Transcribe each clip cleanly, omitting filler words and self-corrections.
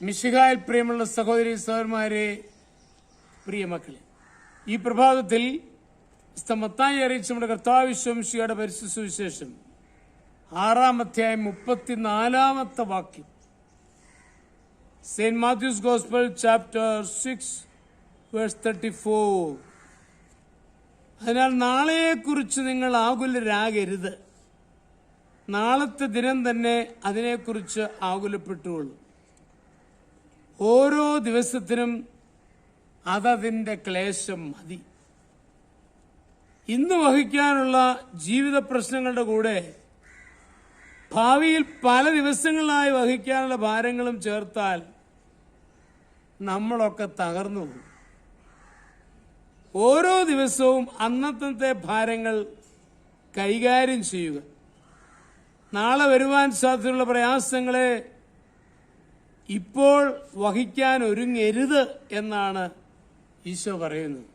മിശിഹായിൽ പ്രിയമുള്ള സഹോദരി സഹോദരന്മാരെ, പ്രിയ മക്കളെ, ഈ പ്രഭാതത്തിൽ മത്തായി അറിയിച്ച നമ്മുടെ കർത്താവ് മിശിഹായുടെ പരിശുദ്ധ സുവിശേഷം 6-ാം അധ്യായം 34-ാമത്തെ വാക്യം. Saint Matthew's gospel chapter 6 verse 34. അതിനാൽ നാളെയെക്കുറിച്ച് നിങ്ങൾ ആകുലരാകരുത്, നാളത്തെ ദിനം തന്നെ അതിനെക്കുറിച്ച് ആകുലപ്പെട്ടുകൊള്ളു. ഓരോ ദിവസത്തിനും അതതിൻ്റെ ക്ലേശം മതി. ഇന്ന് വഹിക്കാനുള്ള ജീവിത പ്രശ്നങ്ങളുടെ കൂടെ ഭാവിയിൽ പല ദിവസങ്ങളിലായി വഹിക്കാനുള്ള ഭാരങ്ങളും ചേർത്താൽ നമ്മളൊക്കെ തകർന്നു പോകും. ഓരോ ദിവസവും അന്നത്തെ ഭാരങ്ങൾ കൈകാര്യം ചെയ്യുക. നാളെ വരുവാൻ സാധ്യതയുള്ള പ്രയാസങ്ങളെ ഇപ്പോൾ വഹിക്കാൻ ഒരുങ്ങരുത് എന്നാണ് ഈശോ പറയുന്നത്.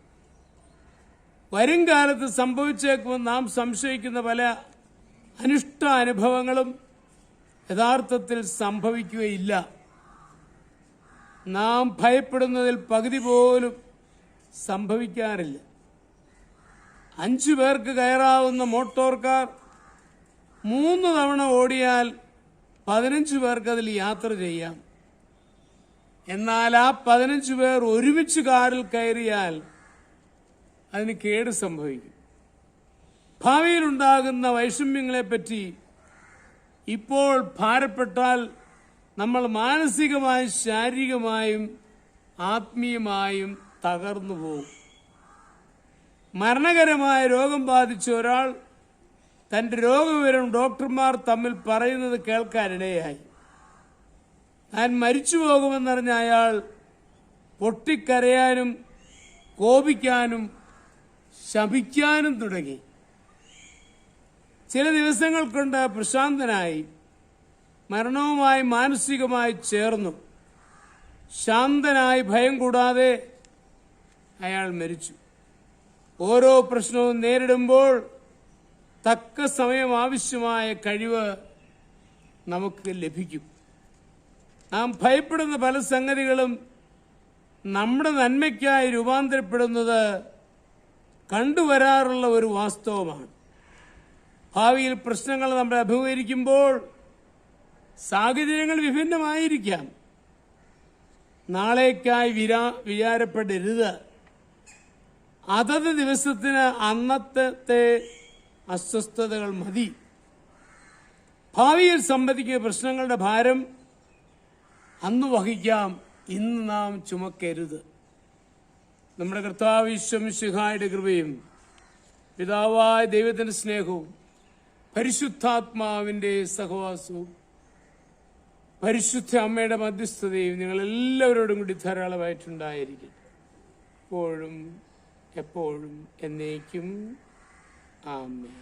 വരും കാലത്ത് സംഭവിച്ചേക്കുമെന്ന് നാം സംശയിക്കുന്ന പല അനിഷ്ട അനുഭവങ്ങളും യഥാർത്ഥത്തിൽ സംഭവിക്കുകയില്ല. നാം ഭയപ്പെടുന്നതിൽ പകുതി പോലും സംഭവിക്കാറില്ല. 5 പേർക്ക് കയറാവുന്ന മോട്ടോർ കാർ 3 തവണ ഓടിയാൽ 15 പേർക്ക് അതിൽ യാത്ര ചെയ്യാം. എന്നാൽ ആ 15 പേർ ഒരുമിച്ച് കാറിൽ കയറിയാൽ അതിന് കേട് സംഭവിക്കും. ഭാവിയിലുണ്ടാകുന്ന വൈഷമ്യങ്ങളെപ്പറ്റി ഇപ്പോൾ ഭാരപ്പെട്ടാൽ നമ്മൾ മാനസികമായും ശാരീരികമായും ആത്മീയമായും തകർന്നു പോകും. മരണകരമായ രോഗം ബാധിച്ച ഒരാൾ തന്റെ രോഗവിവരം ഡോക്ടർമാർ തമ്മിൽ പറയുന്നത് കേൾക്കാനിടയായി. താൻ മരിച്ചു പോകുമെന്നറിഞ്ഞ അയാൾ പൊട്ടിക്കരയാനും കോപിക്കാനും ശപിക്കാനും തുടങ്ങി. ചില ദിവസങ്ങൾ കൊണ്ട് പ്രശാന്തനായി മരണവുമായി മാനസികമായി ചേർന്നു. ശാന്തനായി ഭയം കൂടാതെ അയാൾ മരിച്ചു. ഓരോ പ്രശ്നവും നേരിടുമ്പോൾ തക്ക സമയം ആവശ്യമായ കഴിവ് നമുക്ക് ലഭിക്കും. നാം ഭയപ്പെടുന്ന പല സംഗതികളും നമ്മുടെ നന്മയ്ക്കായി രൂപാന്തരപ്പെടുന്നത് കണ്ടുവരാറുള്ള ഒരു വാസ്തവമാണ്. ഭാവിയിൽ പ്രശ്നങ്ങൾ നമ്മൾ അഭിമുഖീകരിക്കുമ്പോൾ സാഹചര്യങ്ങൾ വിഭിന്നമായിരിക്കാം. നാളേക്കായി വിചാരപ്പെടരുത്. അതത് ദിവസത്തിന് അന്നത്തെ അസ്വസ്ഥതകൾ മതി. ഭാവിയിൽ സംഭവിക്കുന്ന പ്രശ്നങ്ങളുടെ ഭാരം അന്ന് വഹിക്കാം, ഇന്ന് നാം ചുമക്കരുത്. നമ്മുടെ കർത്താവ് ഈശോ മിശിഹായുടെ കൃപയും പിതാവായ ദൈവത്തിന്റെ സ്നേഹവും പരിശുദ്ധാത്മാവിന്റെ സഹവാസവും പരിശുദ്ധ അമ്മയുടെ മധ്യസ്ഥതയും നിങ്ങൾ എല്ലാവരോടും കൂടി ധാരാളമായിട്ടുണ്ടായിരിക്കും, എപ്പോഴും എപ്പോഴും എന്നേക്കും. ആമേൻ.